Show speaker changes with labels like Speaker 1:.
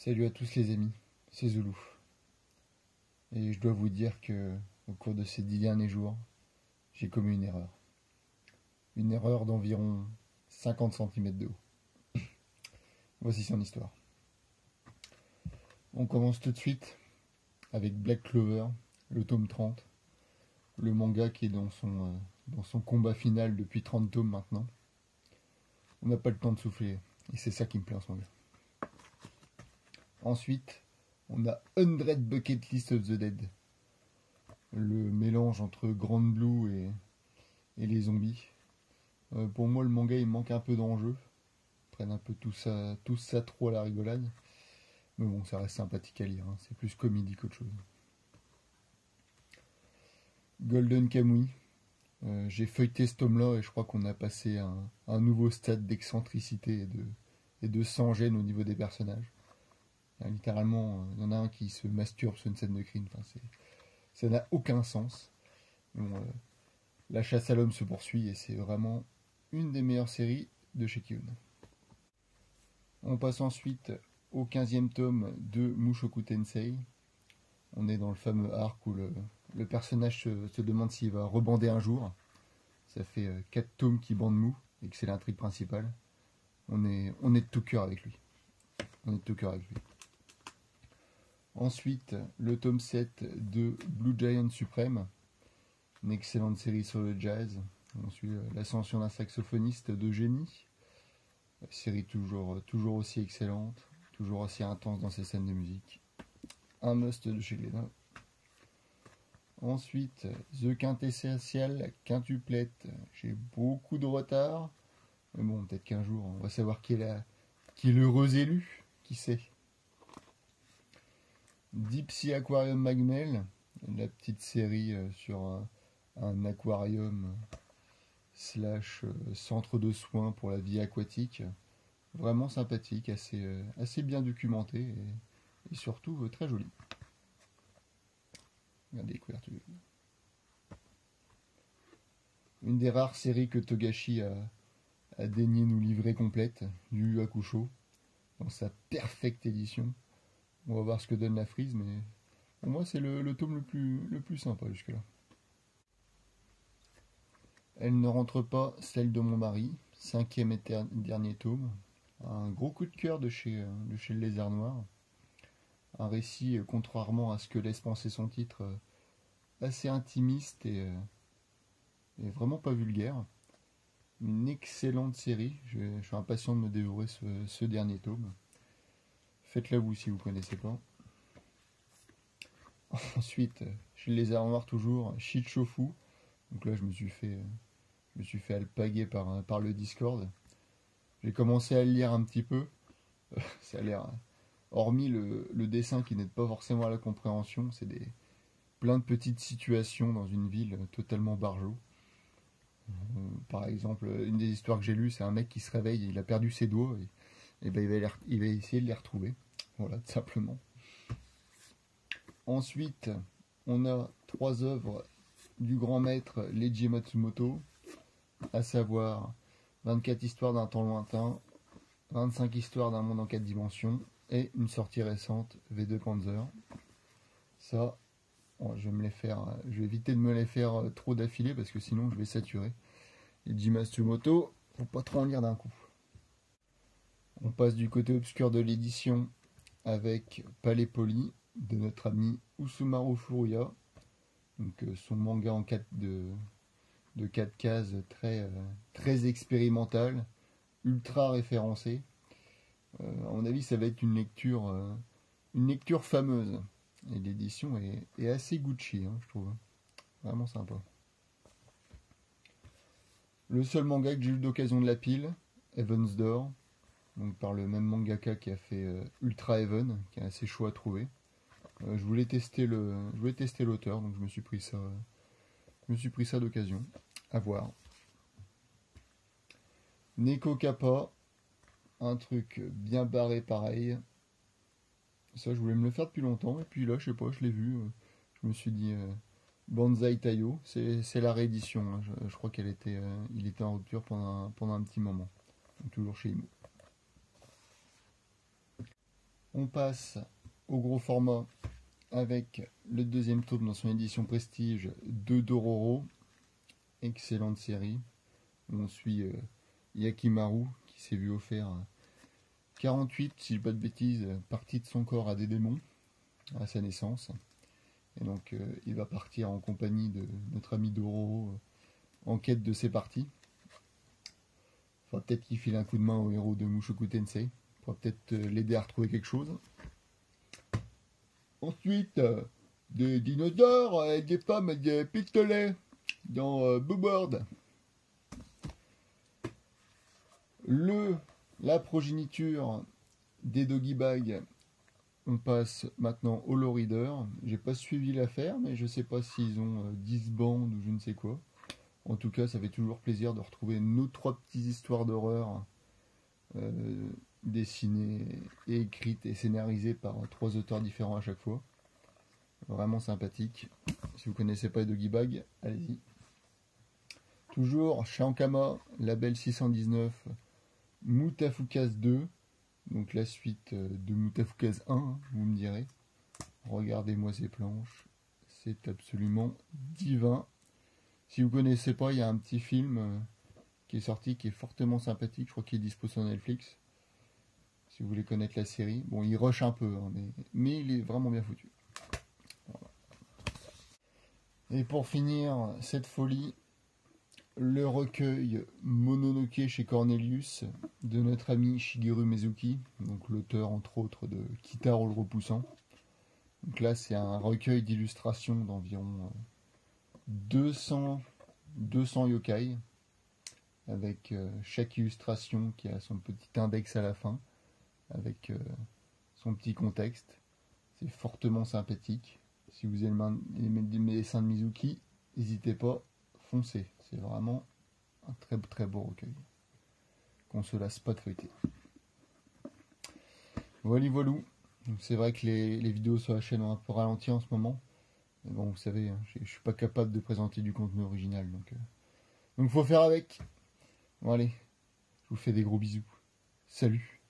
Speaker 1: Salut à tous les amis, c'est Zoulou. Et je dois vous dire que au cours de ces 10 derniers jours, j'ai commis une erreur. Une erreur d'environ 50 cm de haut. Voici son histoire. On commence tout de suite avec Black Clover, le tome 30. Le manga qui est dans son combat final depuis 30 tomes maintenant. On n'a pas le temps de souffler. Et c'est ça qui me plaît en ce manga. Ensuite, on a 100 Bucket List of the Dead. Le mélange entre Grand Blue et les zombies. Pour moi, le manga, il manque un peu d'enjeu. Ils prennent un peu tout ça trop à la rigolade. Mais bon, ça reste sympathique à lire. Hein. C'est plus comédie qu'autre chose. Golden Kamuy. J'ai feuilleté ce tome-là et je crois qu'on a passé un nouveau stade d'excentricité et de sans-gêne au niveau des personnages. Littéralement, il y en a un qui se masturbe sur une scène de crime. Enfin, ça n'a aucun sens. Bon, la chasse à l'homme se poursuit et c'est vraiment une des meilleures séries de chez Kiyun. On passe ensuite au 15e tome de Mushoku Tensei. On est dans le fameux arc où le personnage se demande s'il va rebander un jour. Ça fait 4 tomes qui bandent mou et que c'est l'intrigue principale. On est de tout cœur avec lui. Ensuite, le tome 7 de Blue Giant Supreme, une excellente série sur le jazz. On suit l'ascension d'un saxophoniste de génie. Série toujours aussi excellente, toujours aussi intense dans ses scènes de musique. Un must de chez Glénat. Ensuite, The Quintessential Quintuplette. J'ai beaucoup de retard. Mais bon, peut-être qu'un jour, on va savoir qui est l'heureux élu. Qui sait. Deep Sea Aquarium Magmel, la petite série sur un aquarium / centre de soins pour la vie aquatique. Vraiment sympathique, assez bien documenté et surtout très joli. Regardez les couvertures. Une des rares séries que Togashi a daigné nous livrer complète, Yu Yu Hakusho, dans sa perfecte édition. On va voir ce que donne la frise, mais pour moi c'est le tome le plus sympa jusque-là. Elle ne rentre pas, celle de mon mari, 5e et dernier tome. Un gros coup de cœur de chez le Lézard Noir. Un récit, contrairement à ce que laisse penser son titre, assez intimiste et vraiment pas vulgaire. Une excellente série, je suis impatient de me dévorer ce dernier tome. Faites-la vous si vous ne connaissez pas. Ensuite, chez le Lézard Noir toujours, Shichofu. Donc là je me suis fait alpaguer par le Discord. J'ai commencé à le lire un petit peu. Ça a l'air, hormis le dessin qui n'aide pas forcément à la compréhension, c'est plein de petites situations dans une ville totalement barjot. Par exemple, une des histoires que j'ai lues, c'est un mec qui se réveille, il a perdu ses doigts et ben il va essayer de les retrouver. Voilà, tout simplement. Ensuite, on a 3 œuvres du grand maître Leiji Matsumoto, à savoir 24 histoires d'un temps lointain, 25 histoires d'un monde en 4 dimensions et une sortie récente, V2 Panzer. Ça, bon, je vais éviter de me les faire trop d'affilée parce que sinon je vais saturer. Leiji Matsumoto, faut pas trop en lire d'un coup. On passe du côté obscur de l'édition avec Palais Poli de notre ami Usumaru Furuya. Donc son manga en 4 de 4 cases très expérimental, ultra référencé. À mon avis, ça va être une lecture fameuse. Et l'édition est assez Gucci, hein, je trouve. Vraiment sympa. Le seul manga que j'ai eu l'occasion de la pile, Heaven's Door, donc par le même mangaka qui a fait Ultra Heaven, qui est assez chaud à trouver. Je voulais tester l'auteur, donc je me suis pris ça d'occasion. À voir. Neko Kappa, un truc bien barré pareil. Ça, je voulais me le faire depuis longtemps, et puis là, je sais pas, je l'ai vu. Je me suis dit, Banzai Tayo, c'est la réédition. Hein, je crois il était en rupture pendant un petit moment. Donc, toujours chez Imo. On passe au gros format avec le deuxième tome dans son édition Prestige de Dororo. Excellente série. On suit Yakimaru qui s'est vu offert 48, si je ne dis pas de bêtises, parties de son corps à des démons à sa naissance. Et donc il va partir en compagnie de notre ami Dororo en quête de ses parties. Enfin, peut-être qu'il file un coup de main au héros de Mushoku Tensei. Pour peut-être l'aider à retrouver quelque chose. Ensuite, des dinosaures et des femmes et des pistolets dans Bluebird. La progéniture des Doggy Bag. On passe maintenant au Law Reader. J'ai pas suivi l'affaire, mais je sais pas s'ils ont 10 bandes ou je ne sais quoi. En tout cas, ça fait toujours plaisir de retrouver nos 3 petites histoires d'horreur dessinées et écrites et scénarisées par 3 auteurs différents à chaque fois. Vraiment sympathique. Si vous connaissez pas les Doggy Bag, allez-y. Toujours chez Ankama, label 619, Mutafukaz 2. Donc la suite de Mutafukaz 1, vous me direz. Regardez-moi ces planches. C'est absolument divin. Si vous connaissez pas, il y a un petit film qui est sorti, qui est fortement sympathique. Je crois qu'il est dispo sur Netflix. Si vous voulez connaître la série. Bon, il rush un peu, hein, mais il est vraiment bien foutu. Voilà. Et pour finir cette folie, le recueil Mononoke chez Cornelius de notre ami Shigeru Mizuki, donc l'auteur entre autres de Kitaro le Repoussant. Donc là, c'est un recueil d'illustrations d'environ 200 yokai, avec chaque illustration qui a son petit index à la fin, avec son petit contexte. C'est fortement sympathique. Si vous aimez les dessins de Mizuki, n'hésitez pas, foncez. C'est vraiment un très très beau recueil qu'on se lasse pas de feuilleter. Voilà, voilou. C'est vrai que les vidéos sur la chaîne ont un peu ralenti en ce moment. Mais bon, vous savez, hein, je suis pas capable de présenter du contenu original. Donc faut faire avec. Bon allez, je vous fais des gros bisous. Salut.